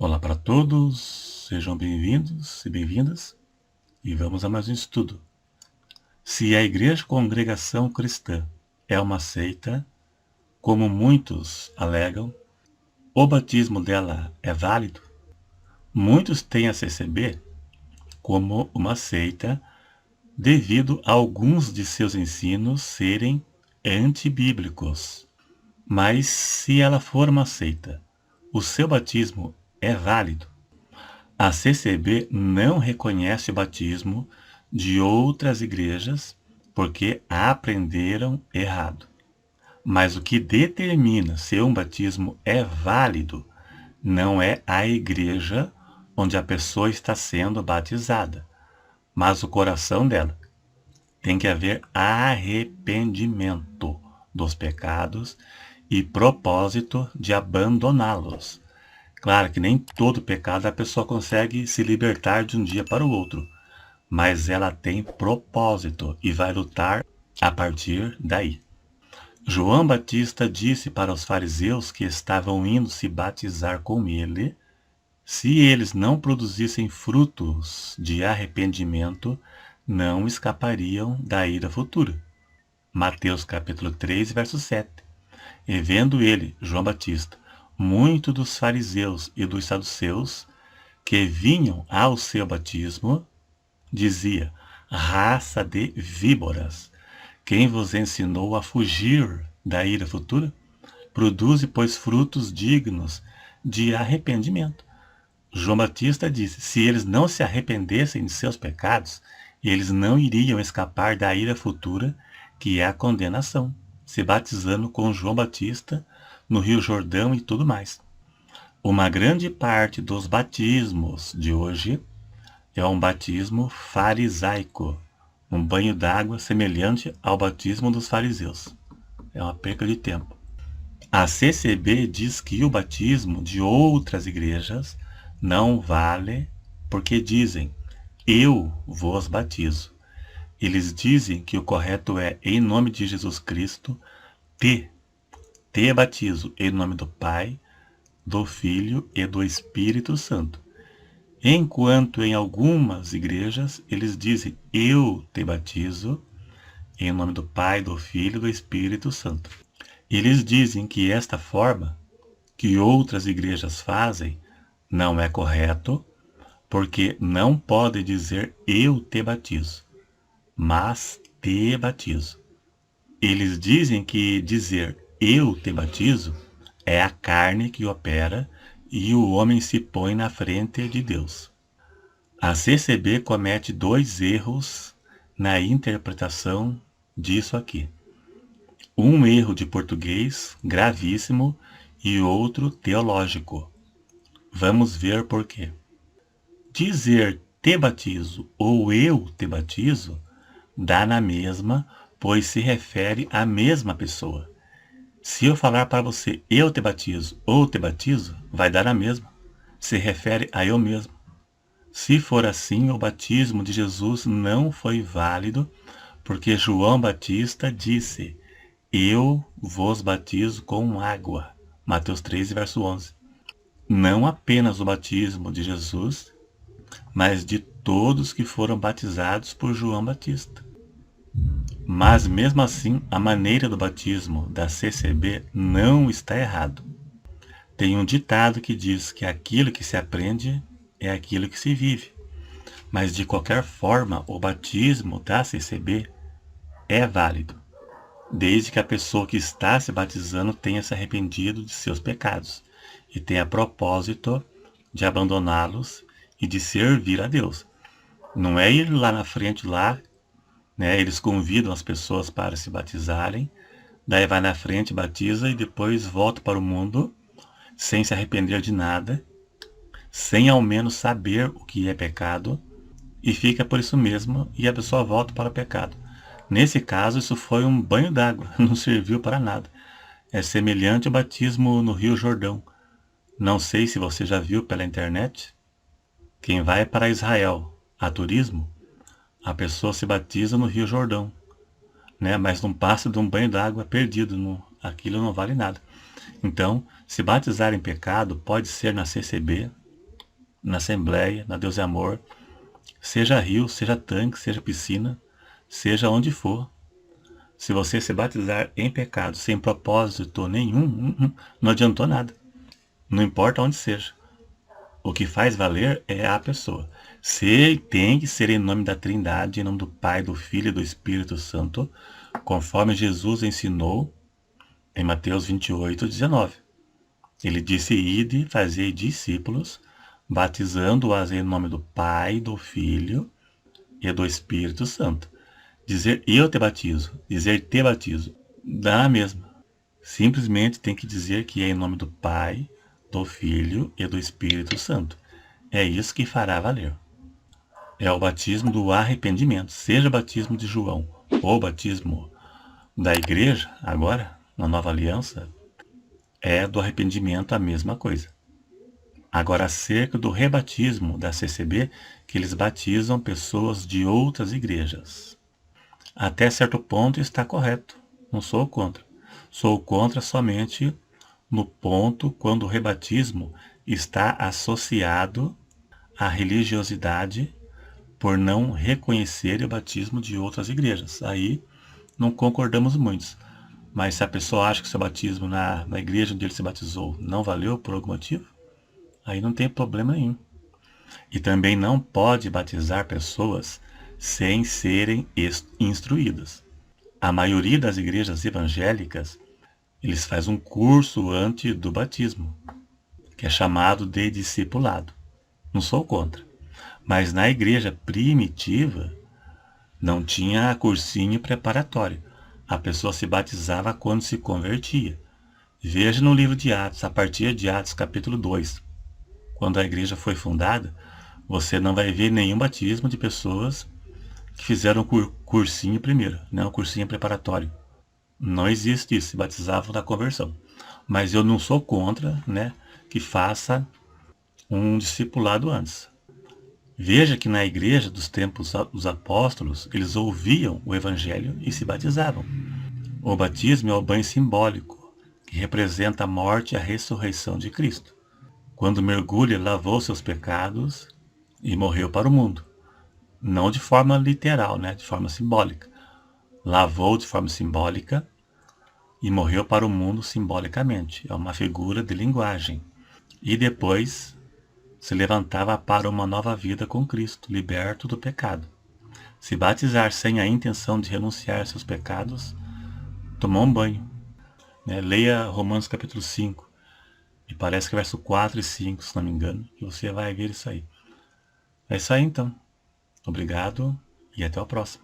Olá para todos, sejam bem-vindos e bem-vindas, e vamos a mais um estudo. Se a Igreja Congregação Cristã é uma seita, como muitos alegam, o batismo dela é válido? Muitos têm a CCB como uma seita devido a alguns de seus ensinos serem antibíblicos. Mas se ela for uma seita, o seu batismo é válido? A CCB não reconhece o batismo de outras igrejas porque aprenderam errado. Mas o que determina se um batismo é válido não é a igreja onde a pessoa está sendo batizada, mas o coração dela. Tem que haver arrependimento dos pecados e propósito de abandoná-los. Claro que nem todo pecado a pessoa consegue se libertar de um dia para o outro, mas ela tem propósito e vai lutar a partir daí. João Batista disse para os fariseus que estavam indo se batizar com ele, se eles não produzissem frutos de arrependimento, não escapariam da ira futura. Mateus capítulo 3, verso 7. E vendo ele, João Batista, muito dos fariseus e dos saduceus que vinham ao seu batismo, dizia: raça de víboras, quem vos ensinou a fugir da ira futura? Produze, pois, frutos dignos de arrependimento. João Batista disse: se eles não se arrependessem de seus pecados, eles não iriam escapar da ira futura, que é a condenação, se batizando com João Batista no Rio Jordão e tudo mais. Uma grande parte dos batismos de hoje é um batismo farisaico, um banho d'água semelhante ao batismo dos fariseus. É uma perca de tempo. A CCB diz que o batismo de outras igrejas não vale porque dizem: eu vos batizo. Eles dizem que o correto é: em nome de Jesus Cristo, te batizo em nome do Pai, do Filho e do Espírito Santo. Enquanto em algumas igrejas eles dizem: eu te batizo em nome do Pai, do Filho e do Espírito Santo. Eles dizem que esta forma que outras igrejas fazem não é correto, porque não pode dizer eu te batizo, mas te batizo. Eles dizem que dizer eu te batizo é a carne que opera e o homem se põe na frente de Deus. A CCB comete dois erros na interpretação disso aqui. Um erro de português gravíssimo e outro teológico. Vamos ver por quê. Dizer te batizo ou eu te batizo dá na mesma, pois se refere à mesma pessoa. Se eu falar para você eu te batizo ou te batizo, vai dar na mesma. Se refere a eu mesmo. Se for assim, o batismo de Jesus não foi válido, porque João Batista disse: eu vos batizo com água. Mateus 3, verso 11. Não apenas o batismo de Jesus, mas de todos que foram batizados por João Batista. Mas mesmo assim, a maneira do batismo da CCB não está errado. Tem um ditado que diz que aquilo que se aprende é aquilo que se vive. Mas de qualquer forma, o batismo da CCB é válido, desde que a pessoa que está se batizando tenha se arrependido de seus pecados e tenha propósito de abandoná-los e de servir a Deus. Não é ir lá na frente, eles convidam as pessoas para se batizarem, daí vai na frente, batiza e depois volta para o mundo sem se arrepender de nada, sem ao menos saber o que é pecado, e fica por isso mesmo e a pessoa volta para o pecado. Nesse caso, isso foi um banho d'água, não serviu para nada. É semelhante ao batismo no Rio Jordão. Não sei se você já viu pela internet. Quem vai para Israel a turismo, a pessoa se batiza no Rio Jordão, mas não passa de um banho d'água perdido. Aquilo não vale nada. Então, se batizar em pecado pode ser na CCB, na Assembleia, na Deus é Amor, seja rio, seja tanque, seja piscina, seja onde for. Se você se batizar em pecado sem propósito nenhum, não adiantou nada. Não importa onde seja. O que faz valer é a pessoa. Se tem que ser em nome da Trindade, em nome do Pai, do Filho e do Espírito Santo, conforme Jesus ensinou em Mateus 28:19. Ele disse: Ide, fazei discípulos, batizando-as em nome do Pai, do Filho e do Espírito Santo. Dizer eu te batizo, dizer te batizo, dá a mesma. Simplesmente tem que dizer que é em nome do Pai, do Filho e do Espírito Santo. É isso que fará valer. É o batismo do arrependimento, seja o batismo de João ou o batismo da igreja, agora, na nova aliança, é do arrependimento a mesma coisa. Agora, acerca do rebatismo da CCB, que eles batizam pessoas de outras igrejas. Até certo ponto está correto, não sou contra. Sou contra somente no ponto quando o rebatismo está associado à religiosidade por não reconhecer o batismo de outras igrejas. Aí não concordamos muito. Mas se a pessoa acha que seu batismo na igreja onde ele se batizou não valeu por algum motivo, aí não tem problema nenhum. E também não pode batizar pessoas sem serem instruídas. A maioria das igrejas evangélicas, eles fazem um curso antes do batismo, que é chamado de discipulado. Não sou contra. Mas na igreja primitiva, não tinha cursinho preparatório. A pessoa se batizava quando se convertia. Veja no livro de Atos, a partir de Atos capítulo 2. Quando a igreja foi fundada, você não vai ver nenhum batismo de pessoas que fizeram cursinho primeiro, né? Um cursinho preparatório. Não existe isso, se batizavam na conversão. Mas eu não sou contra, né, que faça um discipulado antes. Veja que na igreja dos tempos dos apóstolos, eles ouviam o evangelho e se batizavam. O batismo é o banho simbólico, que representa a morte e a ressurreição de Cristo. Quando mergulha, lavou seus pecados e morreu para o mundo. Não de forma literal, né? De forma simbólica. Lavou de forma simbólica e morreu para o mundo simbolicamente. É uma figura de linguagem. E depois se levantava para uma nova vida com Cristo, liberto do pecado. Se batizar sem a intenção de renunciar a seus pecados, tomou um banho. Né? Leia Romanos capítulo 5, e parece que verso 4 e 5, se não me engano, que você vai ver isso aí. É isso aí então. Obrigado e até o próximo.